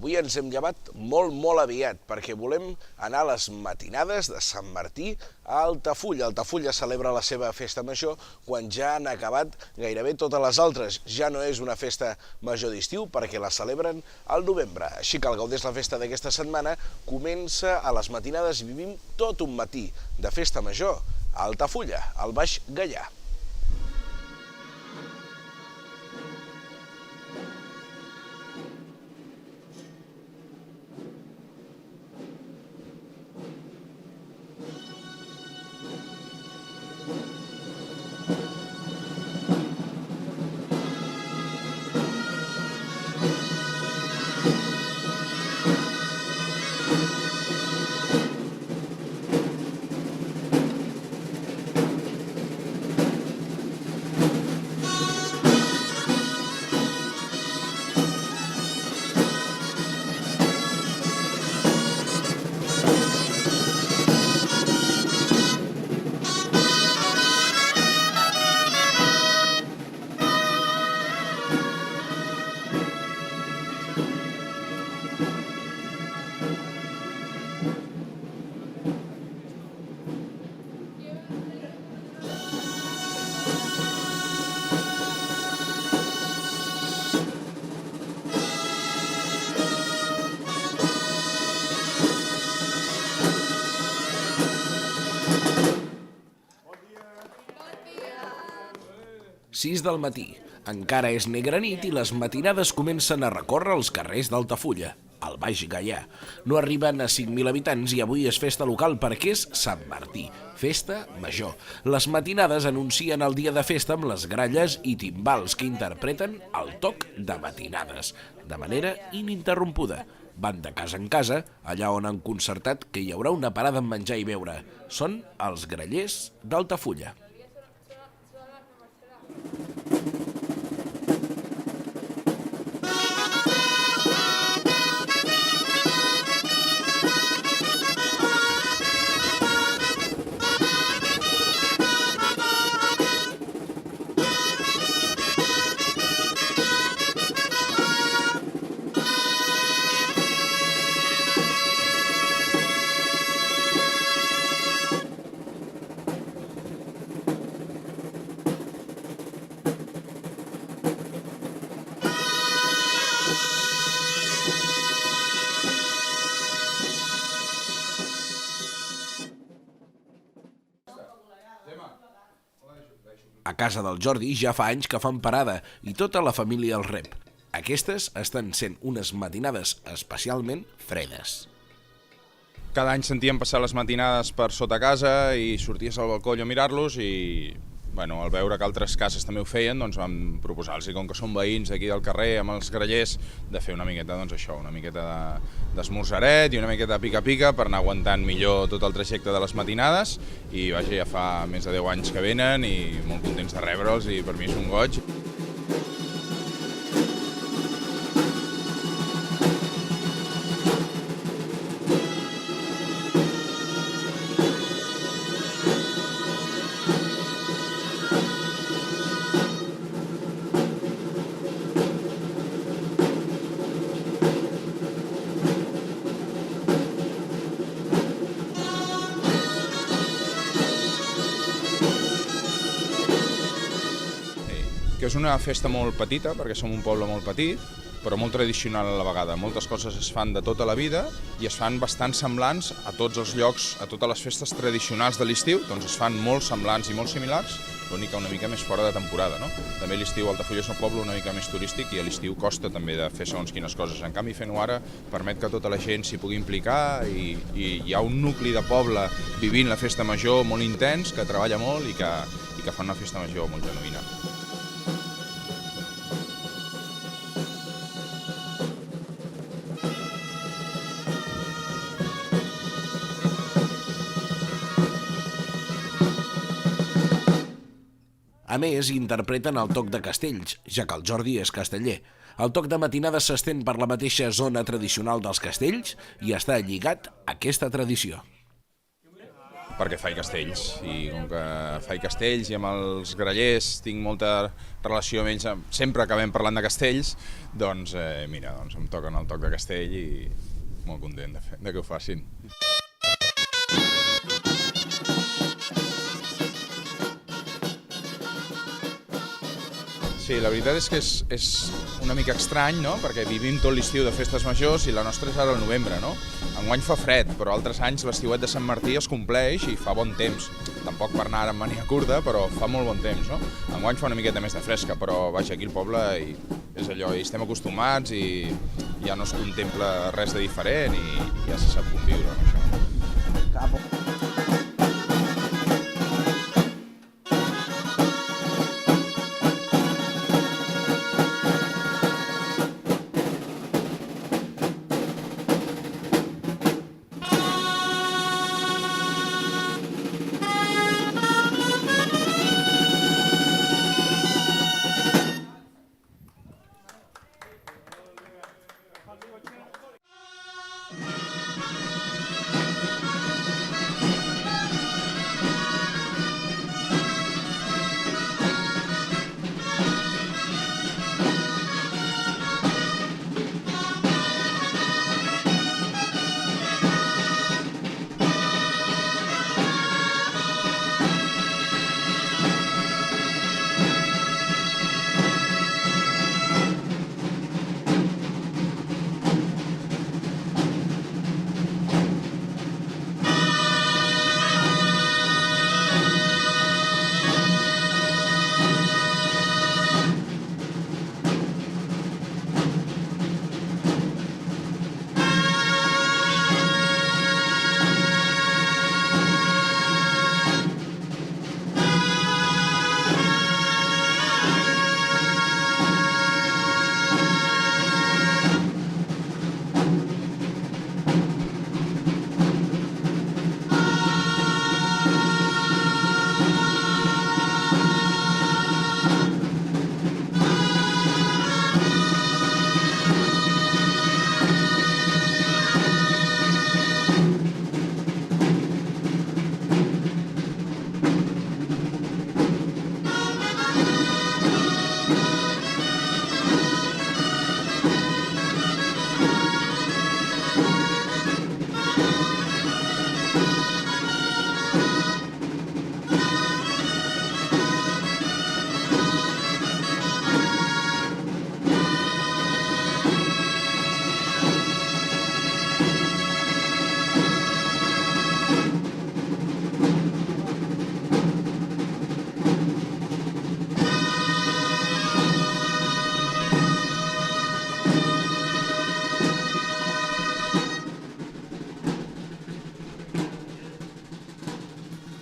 Avui ens hem llevat molt aviat perquè volem anar a les matinades de Sant Martí a Altafulla. Altafulla celebra la seva festa major quan ja han acabat gairebé totes les altres. Ja no és una festa major d'estiu perquè la celebren al novembre. Així que el Gaudeix la Festa d'aquesta setmana comença a les matinades i vivim tot un matí de festa major a Altafulla, al Baix Gaià. Sis del matí. Encara és negra nit i les matinades comencen a recórrer els carrers d'Altafulla, al Baix Gaià. No arriben a 5.000 habitants i avui és festa local perquè és Sant Martí, festa major. Les matinades anuncien el dia de festa amb les gralles i timbals que interpreten el toc de matinades, de manera ininterrompuda. Van de casa en casa, allà on han concertat que hi haurà una parada amb menjar i beure. Són els grallers d'Altafulla. A casa del Jordi ja fa anys que fan parada i tota la família el rep. Aquestes estan sent unes matinades especialment fredes. Cada any sentíem passar les matinades per sota casa i sorties al balcó a mirar-los i al veure que altres cases també ho feien, doncs vam proposar-los, com que són veïns d'aquí del carrer amb els grallers, de fer una miqueta una miqueta d'esmorzaret i una miqueta de pica-pica per anar aguantant millor tot el trajecte de les matinades i ja fa més de 10 anys que venen i molt contents de rebre'ls i per mi és un goig. Que és una festa molt petita, perquè som un poble molt petit, però molt tradicional a la vegada. Moltes coses es fan de tota la vida i es fan bastant semblants a tots els llocs, a totes les festes tradicionals de l'estiu, doncs es fan molt semblants i molt similars, l'únic que una mica més fora de temporada, no? També l'estiu Altafulla és un poble una mica més turístic i a l'estiu costa també de fer segons quines coses. En canvi, fent-ho ara permet que tota la gent s'hi pugui implicar i hi ha un nucli de poble vivint la festa major molt intens, que treballa molt i que fa una festa major molt genuïna. A més, interpreten el toc de castells, ja que el Jordi és casteller. El toc de matinada s'estén per la mateixa zona tradicional dels castells i està lligat a aquesta tradició. perquè faig castells, i com que faig castells i amb els grallers tinc molta relació amb ells, sempre acabem parlant de castells, doncs mira, em toquen el toc de castell i molt content de que ho facin. Sí, la veritat és que és una mica estrany, no? Perquè vivim tot l'estiu de festes majors i la nostra és ara al novembre, no? Enguany fa fred, però altres anys l'estiuet de Sant Martí es compleix i fa bon temps. Tampoc per anar amb mania curta, però fa molt bon temps, no? Enguany fa una miqueta més de fresca, però vaja, aquí al poble és allò, hi estem acostumats i ja no es contempla res de diferent i ja se sap conviure amb això.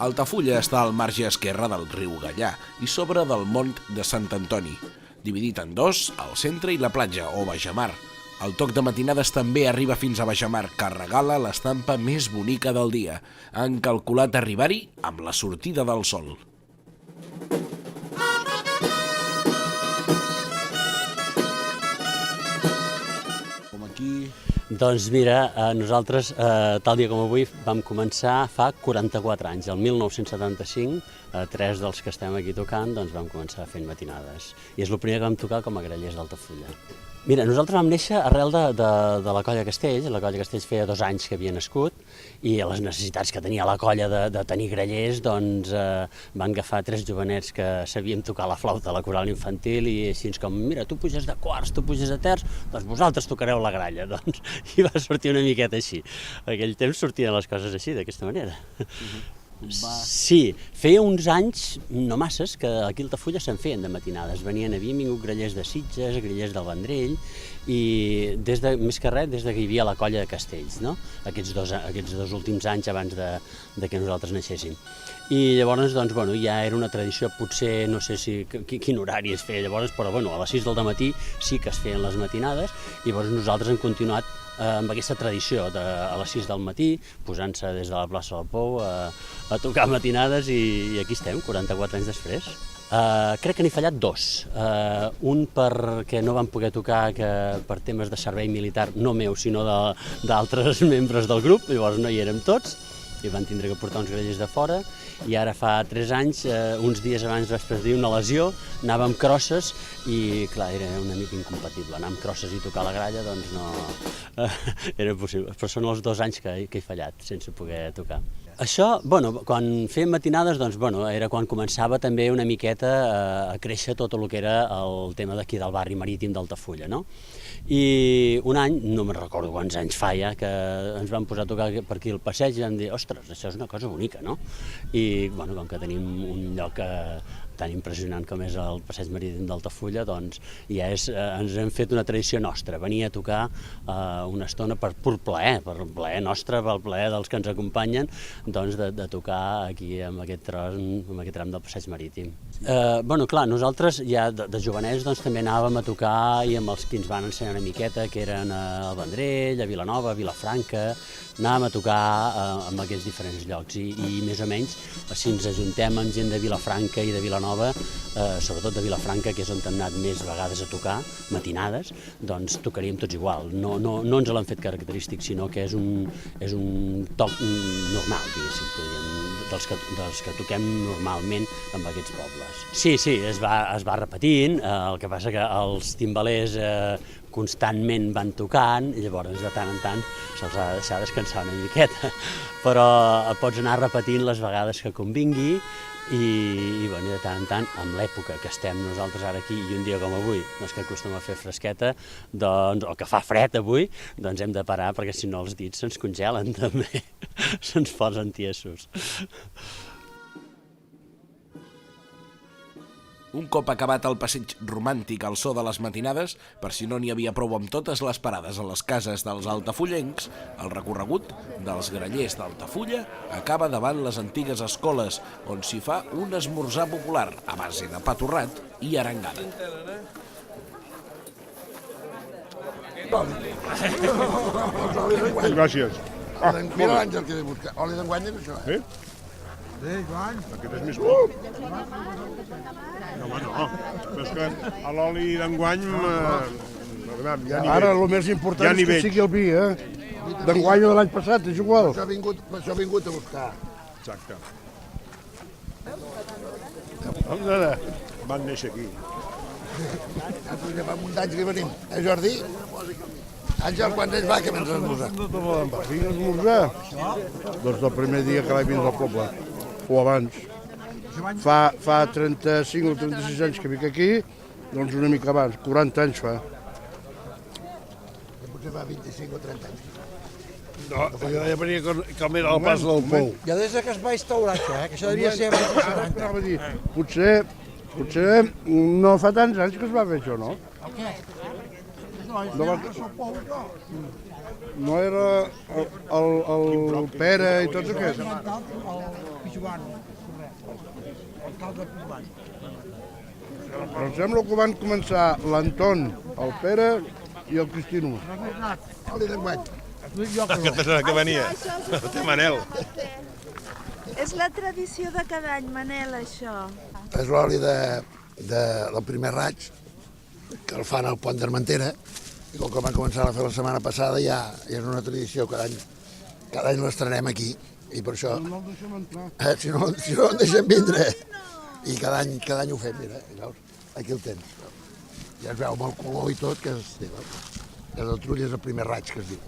Altafulla està al marge esquerre del riu Gallà i sobre del Mont de Sant Antoni, dividit en dos, el centre i la platja, o Bajamar. El toc de matinades també arriba fins a Bajamar, que regala l'estampa més bonica del dia. Han calculat arribar-hi amb la sortida del sol. Com aquí... Doncs mira, nosaltres, tal dia com avui, vam començar fa 44 anys. El 1975, tres dels que estem aquí tocant, doncs vam començar fent matinades. I és el primer que vam tocar com a grallers d'Altafulla. Mira, nosaltres vam néixer arrel de la colla Castells. La colla Castells feia 2 anys que havia nascut i a les necessitats que tenia la colla de tenir grallers, doncs van agafar 3 jovenets que sabíem tocar la flauta a la coral infantil i així com, mira, tu puges de quarts, tu puges de terç, doncs vosaltres tocareu la gralla. Doncs, i va sortir una miqueta així. Aquell temps sortien les coses així, d'aquesta manera. Sí, feia uns anys, no masses, que aquí a Altafulla se'n feien de matinades. Havien vingut grallers de Sitges, grallers del Vendrell, i més que res, des que hi havia la colla de Castells, no? Aquests dos últims anys abans de que nosaltres naixéssim. I llavors, doncs, bueno, ja era una tradició, potser, no sé quin horari es feia llavors, però bueno, a les 6 del matí sí que es feien les matinades, i llavors nosaltres hem continuat amb aquesta tradició a les 6 del matí, posant-se des de la plaça del Pou a tocar matinades i aquí estem, 44 anys després. Crec que n'he fallat 2. Un perquè no vam poder tocar per temes de servei militar, no meu, sinó d'altres membres del grup, llavors no hi érem tots. i van tindre que portar uns grellers de fora, i ara fa 3 anys, uns dies abans vaig patir una lesió, anava amb crosses i, clar, era una mica incompatible. Anar amb crosses i tocar la gralla, doncs no era possible. Però són els 2 anys que he fallat sense poder tocar. Això, quan fèiem matinades, doncs, era quan començava també una miqueta a créixer tot el que era el tema d'aquí del barri marítim d'Altafulla, no? I un any, no me'n recordo quants anys fa ja, que ens vam posar a tocar per aquí al passeig i vam dir, ostres, això és una cosa bonica, no? I, com que tenim un lloc tan impressionant com és el passeig marítim d'Altafulla, doncs ja ens hem fet una tradició nostra, venir a tocar una estona per pur plaer, per plaer nostre, pel plaer dels que ens acompanyen, doncs de tocar aquí en aquest tram del passeig marítim. Clar, nosaltres ja de jovenets doncs també anàvem a tocar i amb els que ens van ensenyar una miqueta, que eren al Vendrell, a Vilanova, a Vilafranca, anàvem a tocar en aquests diferents llocs i més o menys, si ens ajuntem amb gent de Vilafranca i de Vilanova, sobretot de Vilafranca, que és on hem anat més vegades a tocar, matinades, doncs tocaríem tots igual. No ens l'han fet característic, sinó que és un toc normal, diguéssim, dels que toquem normalment en aquests pobles. Sí, es va repetint, el que passa que els timbalers constantment van tocant i llavors de tant en tant se'ls ha de deixar descansar una miqueta, però pots anar repetint les vegades que convingui i de tant en tant, amb l'època que estem nosaltres ara aquí i un dia com avui, doncs que acostuma a fer fresqueta, o que fa fred avui, doncs hem de parar perquè si no els dits se'ns congelen també, se'ns posen tiesos. Un cop acabat el passeig romàntic al so de les matinades, per si no n'hi havia prou amb totes les parades a les cases dels altafullencs, el recorregut dels grallers d'Altafulla acaba davant les antigues escoles, on s'hi fa un esmorzar popular a base de pa torrat i arengada. Gràcies. Mira l'Àngel que ve a buscar. Oli d'enguany és això, eh? Sí, Joan. Aquest és més bo. No, home, no. Però és que a l'oli d'enguany... Ara el més important és que sigui el vi, eh? D'enguany o de l'any passat, és igual. Per això he vingut a buscar. Exacte. Van néixer aquí. Ja fa uns anys que venim. Jordi? Àngel, quants anys va que vens a esmorzar? Vinc a esmorzar? Doncs el primer dia que vaig vindre al poble, o abans. Fa 35 o 36 anys que vinc aquí, doncs una mica abans, 40 anys fa. Potser fa 25 o 30 anys. No, jo ja venia com era el pas del pou. Ja des que es va instaurar això, que això devia ser impressionant. Potser no fa tants anys que es va fer això, no? El què? No era el Pere i tots aquests? El Pijuano, l'alcalde Pijuano. Però em sembla que van començar l'Anton, el Pere i el Cristino. Oli d'enguany. Aquesta és la que venia. Té Manel. És la tradició de cada any, Manel, això. És l'oli del primer raig, que el fan al Pont d'Armentera, i com que van començar a fer la setmana passada ja és una tradició, cada any l'estrenem aquí, i per això... No el deixem entrar. Si no el deixem vindre, i cada any ho fem, mira, aquí el tens. Ja es veu amb el color i tot, que és el trull, és el primer raig, que es diu.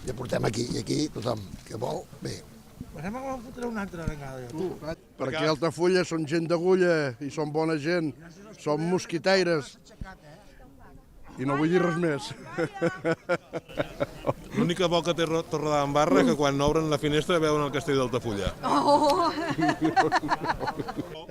Ja portem aquí, i aquí tothom que vol, bé. Anem a fotre una altra vegada. Perquè Altafulla són gent d'agulla i són bona gent, són mosquitaires. I no vull dir res més. L'única bo que té Torredembarra és que quan obren la finestra veuen el castell d'Altafulla. Oh!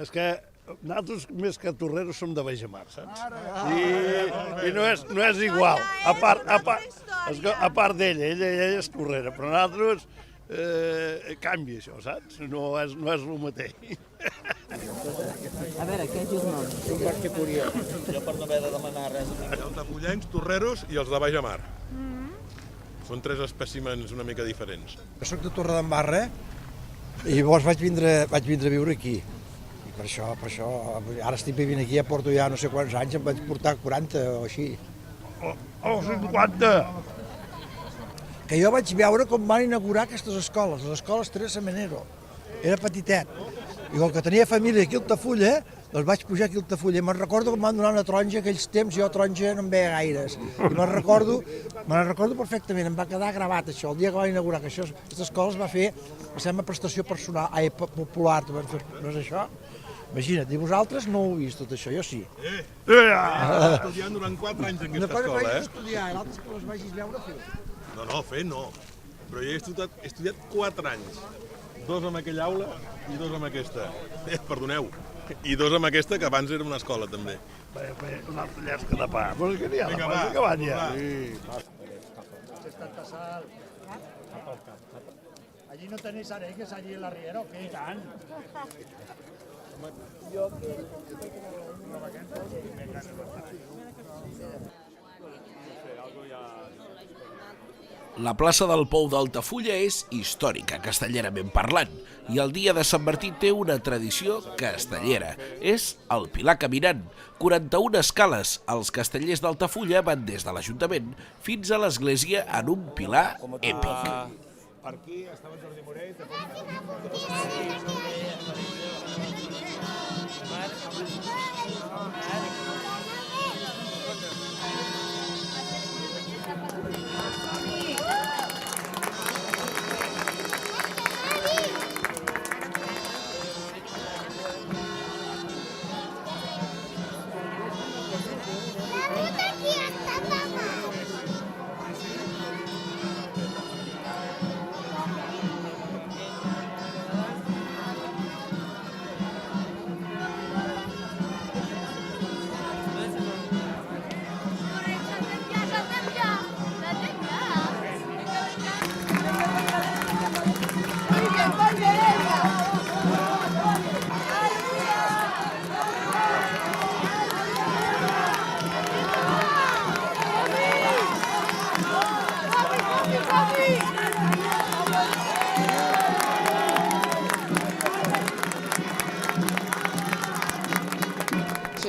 És que nosaltres, més que torreros, som de Beixamar, saps? I no és igual. A part d'ella, ella és torrera, però nosaltres canvia això, saps? No és el mateix. A veure, què és el nom? Un perquè curiós. Jo per no haver de demanar res. Altafullencs, torreros i els de Beixamar. Són 3 espècimens una mica diferents. Jo soc de Torredembarra i llavors vaig vindre a viure aquí. I per això, ara estic vivint aquí, ja porto ja no sé quants anys, em vaig portar 40 o així. Oh, 50! que jo vaig veure com van inaugurar aquestes escoles, les escoles Teresa Menero. Era petitet. I com que tenia família aquí a Altafulla, doncs vaig pujar aquí a Altafulla. I me'n recordo que em van donar una taronja, aquells temps jo taronja no en veia gaires. I me'n recordo perfectament, em va quedar gravat això. El dia que van inaugurar que aquesta escola es va fer, la seva prestació personal, popular, no és això? Imagina't, i vosaltres no ho heu vist tot això, jo sí. Estudiant durant 4 anys en Una aquesta cosa que escola, vagis estudiar i l'altra és que les vagis veure fer. No, fer no. Però jo he estudiat 4 anys. 2 en aquella aula i 2 en aquesta. Perdoneu. I 2 en aquesta, que abans era una escola, també. Bé, una altra llesca de pa. Però és que n'hi ha de Vinga, pa, va, que van ja. Allí no tenéis arenques, allí en la riera, ¿o qué? I tant. La plaça del Pou d'Altafulla és històrica, castellerament parlant, i el dia de Sant Martí té una tradició castellera. És el Pilar Caminant. 41 escales. Els castellers d'Altafulla van des de l'Ajuntament fins a l'església en un pilar èpic. Per aquí estava Jordi Morell.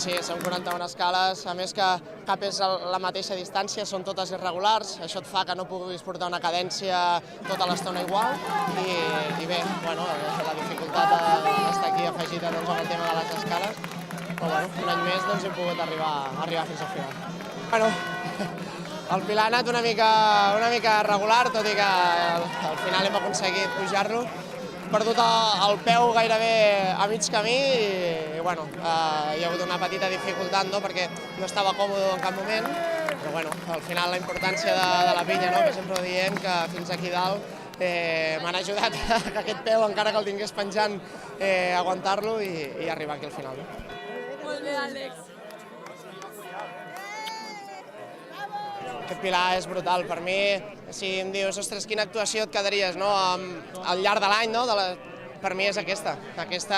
Sí, són 41 escales, a més que cap és la mateixa distància, són totes irregulars, això et fa que no puguis portar una cadència tota l'estona igual i bé, bueno, la dificultat està aquí afegida amb el tema de les escales, però bueno, un any més doncs, hem pogut arribar fins al final. Bueno, el Pilar ha anat una mica regular, tot i que al final hem aconseguit pujar-lo. He perdut el peu gairebé a mig camí i bueno, hi ha hagut una petita dificultat perquè no estava còmode en cap moment, però bueno, al final la importància de la pinya, que sempre ho diem, que fins aquí dalt m'han ajudat que aquest peu, encara que el tingués penjant, aguantar-lo i arribar aquí al final. Molt bé, Àlex. Aquest Pilar és brutal. Per mi, si em dius, ostres, quina actuació et quedaries al llarg de l'any, per mi és aquesta. Aquesta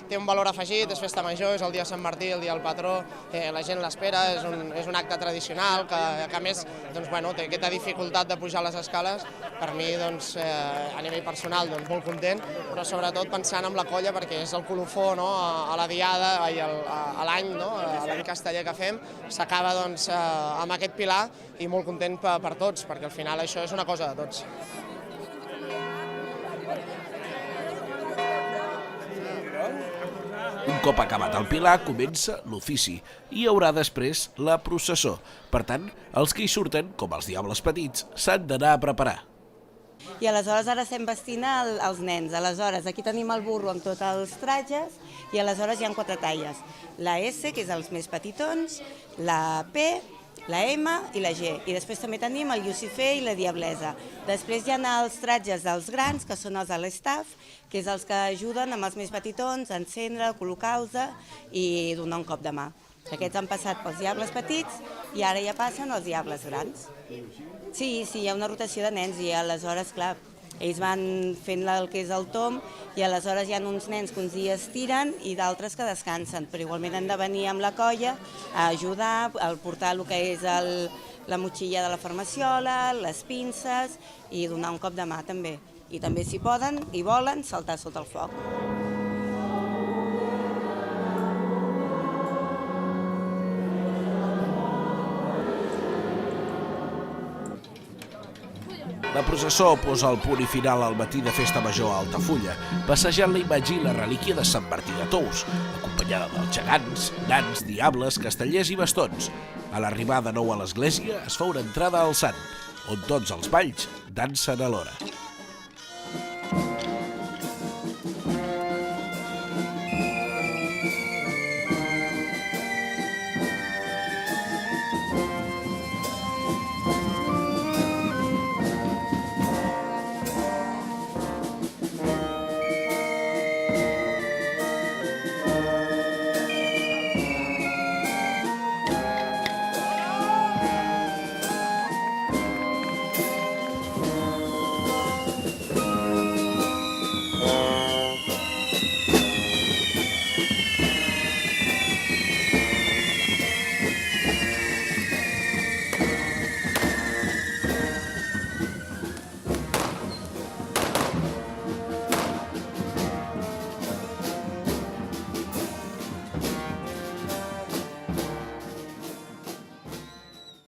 té un valor afegit, és festa major, és el dia de Sant Martí, el dia del patró, la gent l'espera, és un acte tradicional que a més té aquesta dificultat de pujar les escales. Per mi, a nivell personal, molt content, però sobretot pensant en la colla perquè és el colofó a la diada i a l'any casteller que fem, s'acaba amb aquest Pilar i molt content per tots, perquè al final això és una cosa de tots. Un cop acabat el Pilar, comença l'ofici i hi haurà després la processó. Per tant, els que hi surten, com els diables petits, s'han d'anar a preparar. I aleshores ara estem vestint els nens. Aleshores, aquí tenim el burro amb tots els tratges i aleshores hi ha 4 talles. La S, que és els més petitons, la P, la M i la G. I després també tenim el Lucifer i la Diablesa. Després hi ha els tratges dels grans, que són els de l'estaff, que és els que ajuden amb els més petitons a encendre, col·locar-los i donar un cop de mà. Aquests han passat pels diables petits i ara ja passen els diables grans. Sí, hi ha una rotació de nens i aleshores, clar, ells van fent el que és el tom i aleshores hi ha uns nens que uns dies tiren i d'altres que descansen, però igualment han de venir amb la colla a ajudar, a portar el que és la motxilla de la farmaciola, les pinces i donar un cop de mà també. I també, si poden i volen, saltar sota el foc. La processó posa el punt i final al matí de Festa Major a Altafulla, passejant la imatge i la relíquia de Sant Martí de Tous, acompanyada dels gegants, nans, diables, castellers i bastons. A l'arribar de nou a l'església es fa una entrada al sant, on tots els balls dansen alhora.